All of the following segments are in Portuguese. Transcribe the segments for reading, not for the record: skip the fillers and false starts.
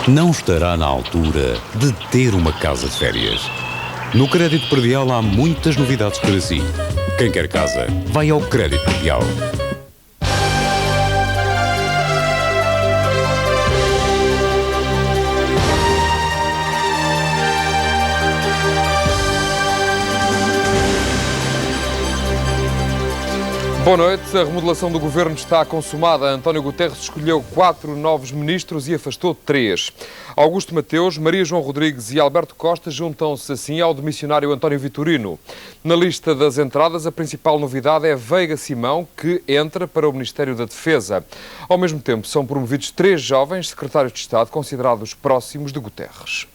não estará na altura de ter uma casa de férias. No Crédito Predial há muitas novidades para si. Quem quer casa, vai ao Crédito Predial. Boa noite. A remodelação do governo está consumada. António Guterres escolheu 4 novos ministros e afastou 3. Augusto Mateus, Maria João Rodrigues e Alberto Costa juntam-se assim ao demissionário António Vitorino. Na lista das entradas, a principal novidade é Veiga Simão, que entra para o Ministério da Defesa. Ao mesmo tempo, são promovidos 3 jovens secretários de Estado considerados próximos de Guterres.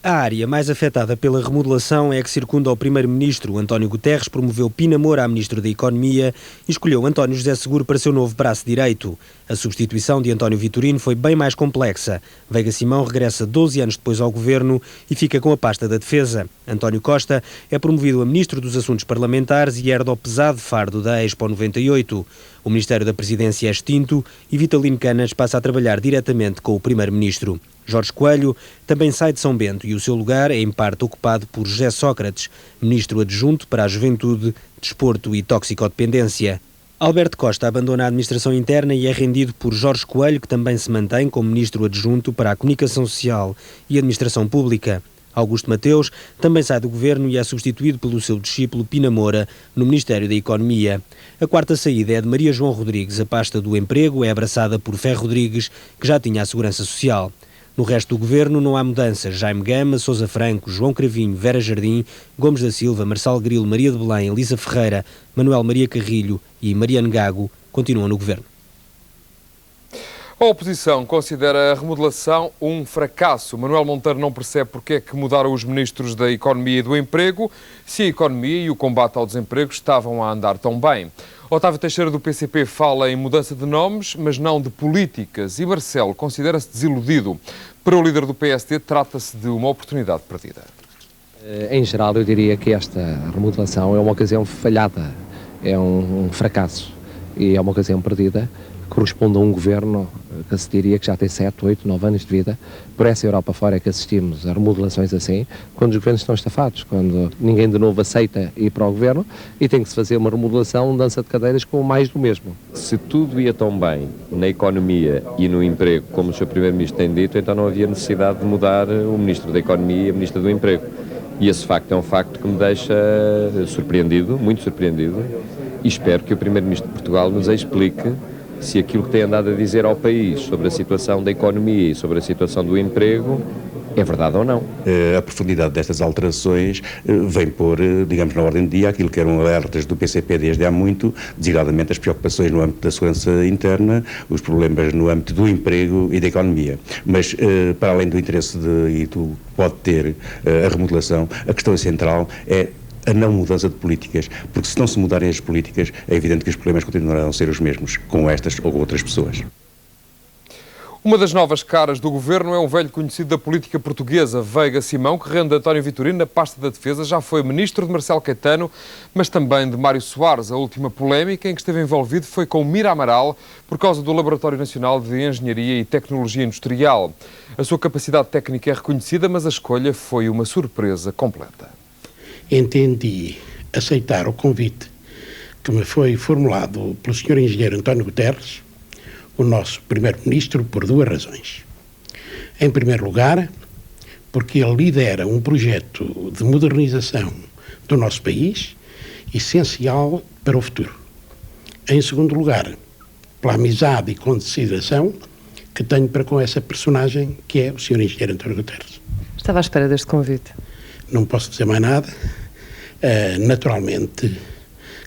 A área mais afetada pela remodelação é a que circunda ao primeiro-ministro. António Guterres promoveu Pina Moura a ministro da Economia e escolheu António José Seguro para seu novo braço direito. A substituição de António Vitorino foi bem mais complexa. Veiga Simão regressa 12 anos depois ao governo e fica com a pasta da Defesa. António Costa é promovido a ministro dos Assuntos Parlamentares e herda o pesado fardo da Expo 98. O Ministério da Presidência é extinto e Vitalino Canas passa a trabalhar diretamente com o primeiro-ministro. Jorge Coelho também sai de São Bento e o seu lugar é em parte ocupado por José Sócrates, ministro adjunto para a Juventude, Desporto e Toxicodependência. Alberto Costa abandona a administração interna e é rendido por Jorge Coelho, que também se mantém como ministro adjunto para a Comunicação Social e Administração Pública. Augusto Mateus também sai do governo e é substituído pelo seu discípulo Pina Moura no Ministério da Economia. A quarta saída é de Maria João Rodrigues. A pasta do emprego é abraçada por Ferro Rodrigues, que já tinha a Segurança Social. No resto do governo não há mudanças. Jaime Gama, Sousa Franco, João Cravinho, Vera Jardim, Gomes da Silva, Marçal Grilo, Maria de Belém, Elisa Ferreira, Manuel Maria Carrilho e Mariano Gago continuam no governo. A oposição considera a remodelação um fracasso. Manuel Monteiro não percebe porque é que mudaram os ministros da Economia e do Emprego se a economia e o combate ao desemprego estavam a andar tão bem. Otávio Teixeira, do PCP, fala em mudança de nomes, mas não de políticas. E Marcelo considera-se desiludido. Para o líder do PSD, trata-se de uma oportunidade perdida. Em geral, eu diria que esta remodelação é uma ocasião falhada, é um fracasso e é uma ocasião perdida. Corresponde a um governo que se diria que já tem 7, 8, 9 anos de vida. Por essa Europa fora é que assistimos a remodelações assim, quando os governos estão estafados, quando ninguém de novo aceita ir para o governo e tem que se fazer uma remodelação, dança de cadeiras com mais do mesmo. Se tudo ia tão bem na economia e no emprego, como o Sr. Primeiro-Ministro tem dito, então não havia necessidade de mudar o Ministro da Economia e a Ministra do Emprego. E esse facto é um facto que me deixa surpreendido, muito surpreendido, e espero que o Primeiro-Ministro de Portugal nos explique se aquilo que tem andado a dizer ao país sobre a situação da economia e sobre a situação do emprego é verdade ou não. A profundidade destas alterações vem pôr, digamos, na ordem do dia aquilo que eram alertas do PCP desde há muito, designadamente as preocupações no âmbito da segurança interna, os problemas no âmbito do emprego e da economia. Mas, para além do interesse e do que pode ter a remodelação, a questão central é a não mudança de políticas, porque se não se mudarem as políticas, é evidente que os problemas continuarão a ser os mesmos, com estas ou com outras pessoas. Uma das novas caras do governo é um velho conhecido da política portuguesa, Veiga Simão, que rende António Vitorino na pasta da Defesa. Já foi ministro de Marcelo Caetano, mas também de Mário Soares. A última polémica em que esteve envolvido foi com Mira Amaral, por causa do Laboratório Nacional de Engenharia e Tecnologia Industrial. A sua capacidade técnica é reconhecida, mas a escolha foi uma surpresa completa. Entendi aceitar o convite que me foi formulado pelo Sr. Engenheiro António Guterres, o nosso Primeiro-Ministro, por 2 razões. Em primeiro lugar, porque ele lidera um projeto de modernização do nosso país, essencial para o futuro. Em segundo lugar, pela amizade e consideração que tenho para com essa personagem, que é o Sr. Engenheiro António Guterres. Estava à espera deste convite. Não posso dizer mais nada. Naturalmente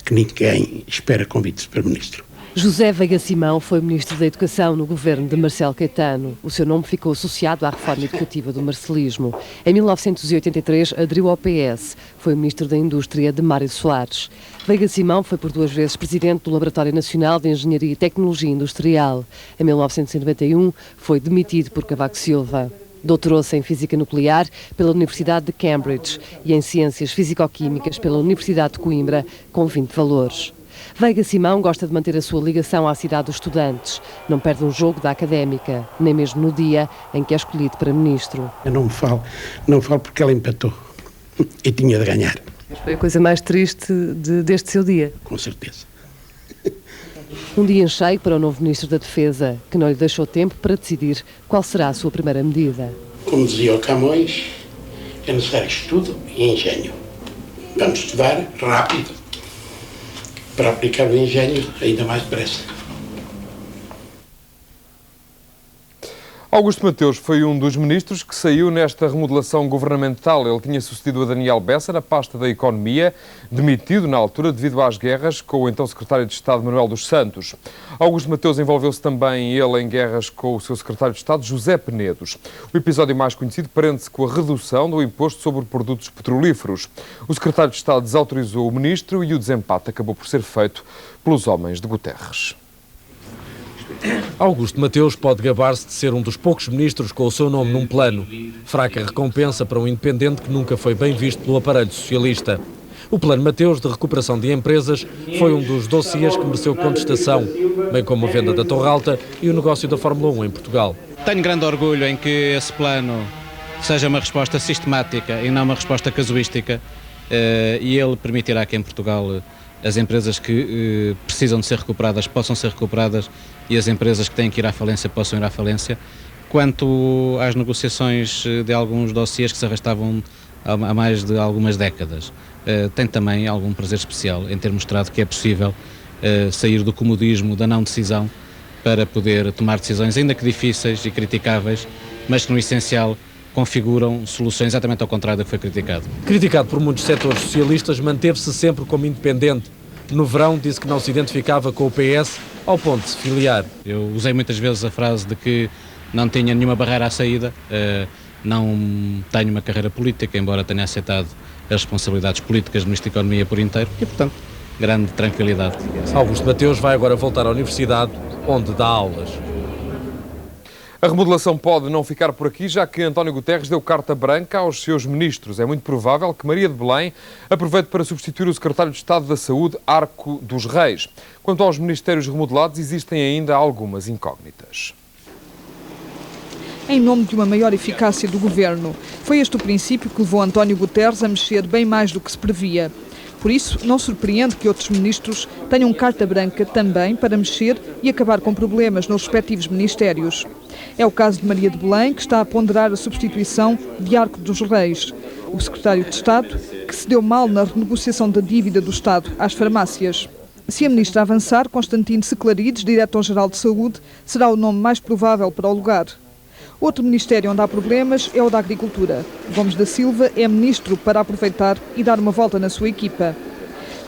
que ninguém espera convites para ministro. José Veiga Simão foi Ministro da Educação no governo de Marcelo Caetano. O seu nome ficou associado à reforma educativa do marcelismo. Em 1983 aderiu ao PS. Foi Ministro da Indústria de Mário Soares. Veiga Simão foi por 2 vezes Presidente do Laboratório Nacional de Engenharia e Tecnologia Industrial. Em 1991 foi demitido por Cavaco Silva. Doutorou-se em Física Nuclear pela Universidade de Cambridge e em Ciências Físico-Químicas pela Universidade de Coimbra, com 20 valores. Veiga Simão gosta de manter a sua ligação à cidade dos estudantes. Não perde um jogo da Académica, nem mesmo no dia em que é escolhido para ministro. Eu não falo porque ela empatou e tinha de ganhar. Mas foi a coisa mais triste deste seu dia. Com certeza. Um dia em cheio para o novo Ministro da Defesa, que não lhe deixou tempo para decidir qual será a sua primeira medida. Como dizia o Camões, é necessário estudo e engenho. Vamos estudar rápido para aplicar o engenho ainda mais depressa. Augusto Mateus foi um dos ministros que saiu nesta remodelação governamental. Ele tinha sucedido a Daniel Bessa na pasta da Economia, demitido na altura devido às guerras com o então secretário de Estado Manuel dos Santos. Augusto Mateus envolveu-se também ele em guerras com o seu secretário de Estado José Penedos. O episódio mais conhecido prende-se com a redução do imposto sobre produtos petrolíferos. O secretário de Estado desautorizou o ministro e o desempate acabou por ser feito pelos homens de Guterres. Augusto Mateus pode gabar-se de ser um dos poucos ministros com o seu nome num plano. Fraca recompensa para um independente que nunca foi bem visto pelo aparelho socialista. O Plano Mateus de recuperação de empresas foi um dos dossiês que mereceu contestação, bem como a venda da Torre Alta e o negócio da Fórmula 1 em Portugal. Tenho grande orgulho em que esse plano seja uma resposta sistemática e não uma resposta casuística, e ele permitirá que em Portugal as empresas que precisam de ser recuperadas possam ser recuperadas e as empresas que têm que ir à falência possam ir à falência. Quanto às negociações de alguns dossiês que se arrastavam há mais de algumas décadas, tem também algum prazer especial em ter mostrado que é possível sair do comodismo, da não decisão, para poder tomar decisões, ainda que difíceis e criticáveis, mas que no essencial configuram soluções exatamente ao contrário do que foi criticado. Criticado por muitos setores socialistas, manteve-se sempre como independente. No verão disse que não se identificava com o PS ao ponto de se filiar. Eu usei muitas vezes a frase de que não tinha nenhuma barreira à saída, não tenho uma carreira política, embora tenha aceitado as responsabilidades políticas do Ministro da Economia por inteiro e, portanto, grande tranquilidade. Augusto Mateus vai agora voltar à universidade, onde dá aulas. A remodelação pode não ficar por aqui, já que António Guterres deu carta branca aos seus ministros. É muito provável que Maria de Belém aproveite para substituir o secretário de Estado da Saúde, Arco dos Reis. Quanto aos ministérios remodelados, existem ainda algumas incógnitas. Em nome de uma maior eficácia do governo, foi este o princípio que levou António Guterres a mexer bem mais do que se previa. Por isso, não surpreende que outros ministros tenham carta branca também para mexer e acabar com problemas nos respectivos ministérios. É o caso de Maria de Belém, que está a ponderar a substituição de Arco dos Reis, o secretário de Estado, que se deu mal na renegociação da dívida do Estado às farmácias. Se a ministra avançar, Constantino Seclarides, diretor-geral de Saúde, será o nome mais provável para o lugar. Outro ministério onde há problemas é o da Agricultura. Gomes da Silva é ministro para aproveitar e dar uma volta na sua equipa.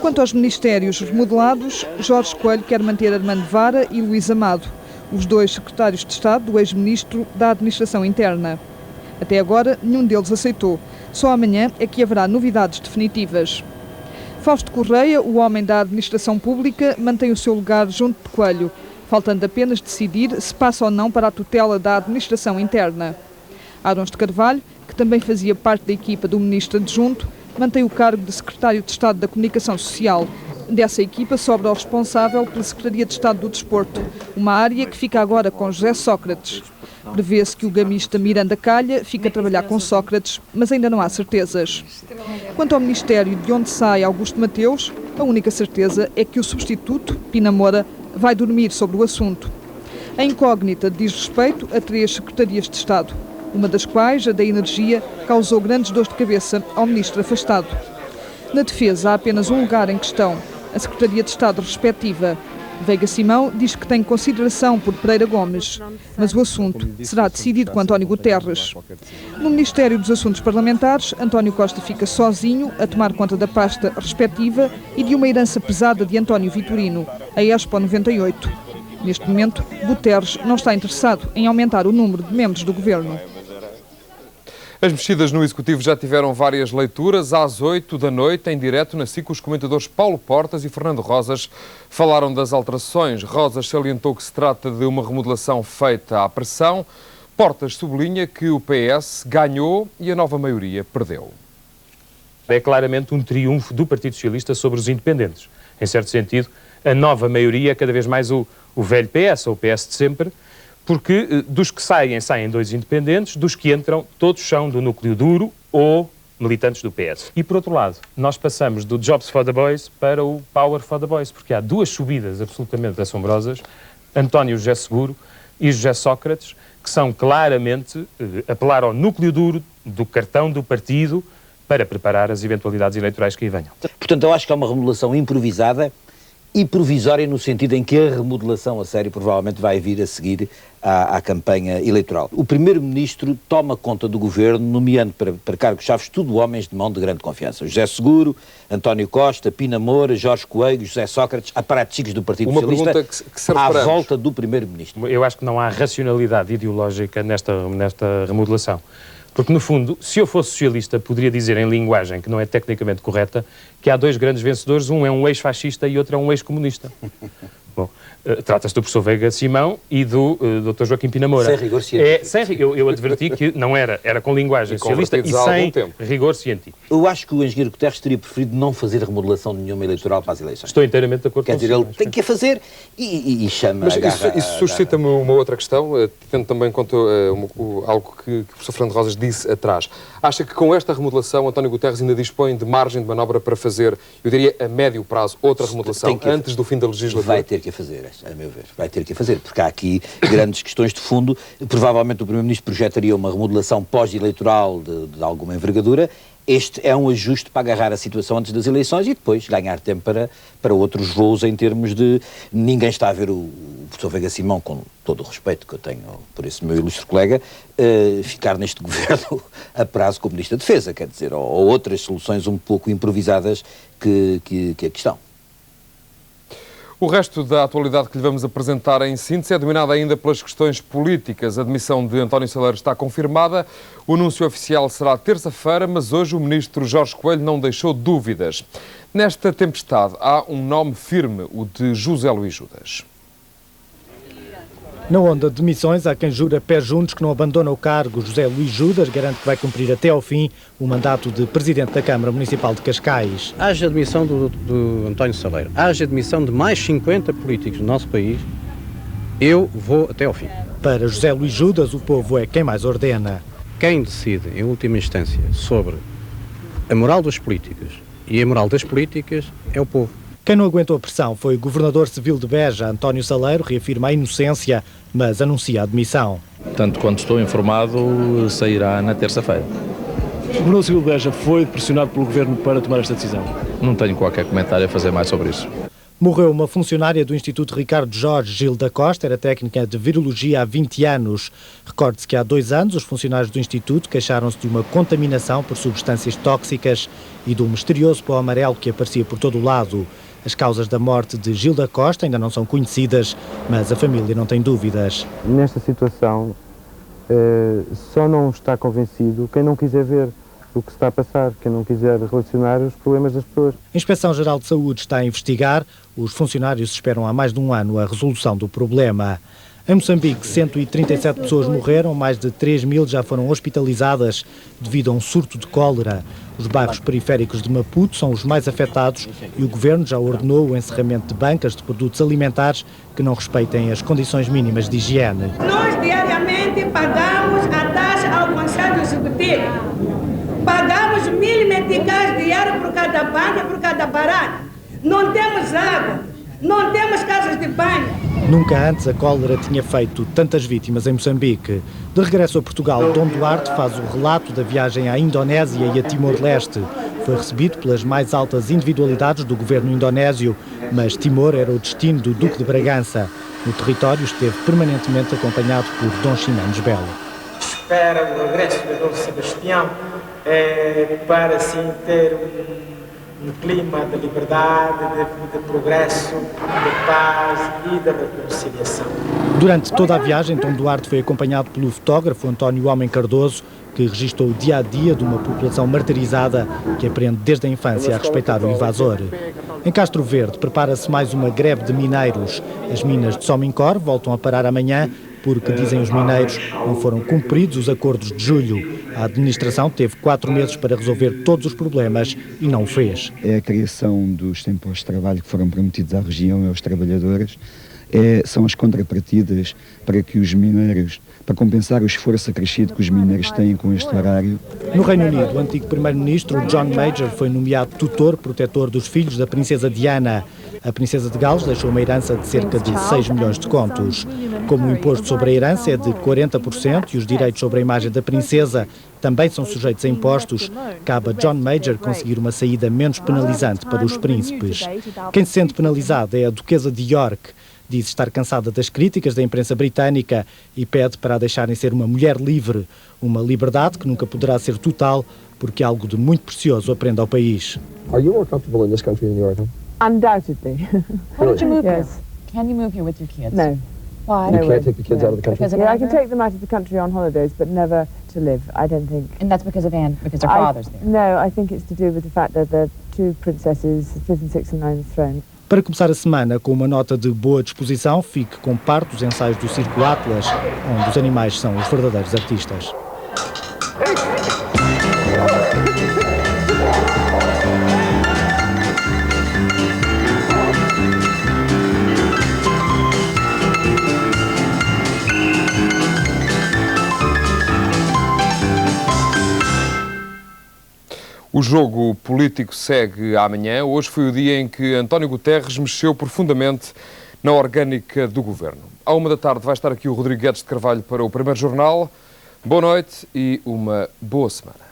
Quanto aos ministérios remodelados, Jorge Coelho quer manter Armando Vara e Luís Amado, os dois secretários de Estado do ex-ministro da Administração Interna. Até agora, nenhum deles aceitou. Só amanhã é que haverá novidades definitivas. Fausto Correia, o homem da Administração Pública, mantém o seu lugar junto de Coelho, faltando apenas decidir se passa ou não para a tutela da Administração Interna. Arons de Carvalho, que também fazia parte da equipa do ministro adjunto, mantém o cargo de secretário de Estado da Comunicação Social. Dessa equipa sobra o responsável pela Secretaria de Estado do Desporto, uma área que fica agora com José Sócrates. Prevê-se que o gamista Miranda Calha fique a trabalhar com Sócrates, mas ainda não há certezas. Quanto ao ministério de onde sai Augusto Mateus, a única certeza é que o substituto, Pina Moura, vai dormir sobre o assunto. A incógnita diz respeito a 3 secretarias de Estado, uma das quais, a da Energia, causou grandes dores de cabeça ao ministro afastado. Na Defesa há apenas um lugar em questão, a Secretaria de Estado respectiva. Veiga Simão diz que tem consideração por Pereira Gomes, mas o assunto será decidido com António Guterres. No Ministério dos Assuntos Parlamentares, António Costa fica sozinho a tomar conta da pasta respectiva e de uma herança pesada de António Vitorino, a Expo 98. Neste momento, Guterres não está interessado em aumentar o número de membros do governo. As mexidas no Executivo já tiveram várias leituras. Às 8 da noite, em direto na SIC, os comentadores Paulo Portas e Fernando Rosas falaram das alterações. Rosas salientou que se trata de uma remodelação feita à pressão. Portas sublinha que o PS ganhou e a nova maioria perdeu. É claramente um triunfo do Partido Socialista sobre os independentes. em certo sentido, a nova maioria, cada vez mais o velho PS, ou o PS de sempre, porque dos que saem 2 independentes, dos que entram, todos são do núcleo duro ou militantes do PS. E, por outro lado, nós passamos do Jobs for the Boys para o Power for the Boys, porque há 2 subidas absolutamente assombrosas, António José Seguro e José Sócrates, que são claramente apelar ao núcleo duro do cartão do partido para preparar as eventualidades eleitorais que aí venham. Portanto, eu acho que é uma remodelação improvisada e provisória no sentido em que a remodelação a sério provavelmente vai vir a seguir à campanha eleitoral. O Primeiro-Ministro toma conta do Governo, nomeando para cargos-chave tudo homens de mão de grande confiança. José Seguro, António Costa, Pina Moura, Jorge Coelho, José Sócrates, aparatos chicos do Partido Socialista, à volta do Primeiro-Ministro. Eu acho que não há racionalidade ideológica nesta remodelação. Porque, no fundo, se eu fosse socialista, poderia dizer em linguagem que não é tecnicamente correta que há 2 grandes vencedores, um é um ex-fascista e outro é um ex-comunista. Bom, trata-se do professor Veiga Simão e do Dr. Joaquim Pina Moura. Sem rigor científico. Eu adverti que não era com linguagem socialista e sem rigor científico. Eu acho que o engenheiro Guterres teria preferido não fazer remodelação nenhuma eleitoral para as eleições. Estou inteiramente de acordo com isso. Quer dizer, ele tem que a fazer e chama a garra. Isso suscita-me uma outra questão, tendo também em conta algo que o professor Fernando Rosas disse atrás. Acha que com esta remodelação António Guterres ainda dispõe de margem de manobra para fazer, eu diria, a médio prazo, outra remodelação antes do fim da legislatura? Vai ter que a fazer, a meu ver. Vai ter que a fazer, porque há aqui grandes questões de fundo. Provavelmente o Primeiro-Ministro projetaria uma remodelação pós-eleitoral de alguma envergadura. Este é um ajuste para agarrar a situação antes das eleições e depois ganhar tempo para outros voos em termos de... Ninguém está a ver o professor Veiga Simão, com todo o respeito que eu tenho por esse meu ilustre colega, ficar neste governo a prazo como Ministro da Defesa, quer dizer, ou outras soluções um pouco improvisadas que aqui estão. O resto da atualidade que lhe vamos apresentar em síntese é dominada ainda pelas questões políticas. A demissão de António Saleiro está confirmada. O anúncio oficial será terça-feira, mas hoje o ministro Jorge Coelho não deixou dúvidas. Nesta tempestade há um nome firme, o de José Luís Judas. Na onda de demissões, há quem jura pés juntos que não abandona o cargo. José Luís Judas garante que vai cumprir até ao fim o mandato de Presidente da Câmara Municipal de Cascais. Haja admissão do António Saleiro, haja admissão de mais 50 políticos do nosso país, eu vou até ao fim. Para José Luís Judas, o povo é quem mais ordena. Quem decide, em última instância, sobre a moral dos políticos e a moral das políticas é o povo. Quem não aguentou a pressão foi o governador civil de Beja, António Saleiro, reafirma a inocência, mas anuncia a demissão. Tanto quanto estou informado, sairá na terça-feira. O governador civil de Beja foi pressionado pelo governo para tomar esta decisão? Não tenho qualquer comentário a fazer mais sobre isso. Morreu uma funcionária do Instituto Ricardo Jorge, Gilda Costa, era técnica de virologia há 20 anos. Recorde-se que há 2 anos os funcionários do Instituto queixaram-se de uma contaminação por substâncias tóxicas e de um misterioso pó amarelo que aparecia por todo o lado. As causas da morte de Gilda Costa ainda não são conhecidas, mas a família não tem dúvidas. Nesta situação, só não está convencido quem não quiser ver o que se está a passar, quem não quiser relacionar os problemas das pessoas. A Inspeção-Geral de Saúde está a investigar. Os funcionários esperam há mais de um ano a resolução do problema. Em Moçambique, 137 pessoas morreram, mais de 3.000 já foram hospitalizadas devido a um surto de cólera. Os bairros periféricos de Maputo são os mais afetados e o governo já ordenou o encerramento de bancas de produtos alimentares que não respeitem as condições mínimas de higiene. Nós diariamente pagamos a taxa ao Conselho Executivo. Pagamos 1.000 meticais diários por cada banca, por cada barato. Não temos água, não temos casas de banho. Nunca antes a cólera tinha feito tantas vítimas em Moçambique. De regresso a Portugal, Dom Duarte faz o relato da viagem à Indonésia e a Timor-Leste. Foi recebido pelas mais altas individualidades do governo indonésio, mas Timor era o destino do Duque de Bragança. No território esteve permanentemente acompanhado por Dom Ximenes Belo. Espera o regresso de Dom Sebastião para assim ter um clima de liberdade, de progresso, de paz e de reconciliação. Durante toda a viagem, Dom Duarte foi acompanhado pelo fotógrafo António Homem Cardoso, que registou o dia-a-dia de uma população martirizada que aprende desde a infância a respeitar o invasor. Em Castro Verde, prepara-se mais uma greve de mineiros. As minas de Somincor voltam a parar amanhã, porque, dizem os mineiros, não foram cumpridos os acordos de julho. A administração teve 4 meses para resolver todos os problemas e não o fez. É a criação dos 100 postos de trabalho que foram prometidos à região e aos trabalhadores. São as contrapartidas para que os mineiros, para compensar o esforço acrescido que os mineiros têm com este horário. No Reino Unido, o antigo primeiro-ministro John Major foi nomeado tutor protetor dos filhos da princesa Diana. A princesa de Gales deixou uma herança de cerca de 6 milhões de contos. Como o imposto sobre a herança é de 40% e os direitos sobre a imagem da princesa também são sujeitos a impostos, cabe a John Major conseguir uma saída menos penalizante para os príncipes. Quem se sente penalizado é a duquesa de York. Diz estar cansada das críticas da imprensa britânica e pede para a deixarem ser uma mulher livre. Uma liberdade que nunca poderá ser total, porque algo de muito precioso aprende ao país. Are you more comfortable in this country than you are at home? Undoubtedly. Why did you move here? Can you move here with your kids? No. Why? You can't take the kids out of the country? Yeah, I can take them out of the country on holidays, but never to live, I don't think. And that's because of Anne, because their father's there? No, I think it's to do with the fact that the 2 princesses, 5th and 6th and 9th throne. Para começar a semana com uma nota de boa disposição, fique com parte dos ensaios do Circo Atlas, onde os animais são os verdadeiros artistas. O jogo político segue amanhã. Hoje foi o dia em que António Guterres mexeu profundamente na orgânica do governo. À 1 da tarde vai estar aqui o Rodrigo Guedes de Carvalho para o Primeiro Jornal. Boa noite e uma boa semana.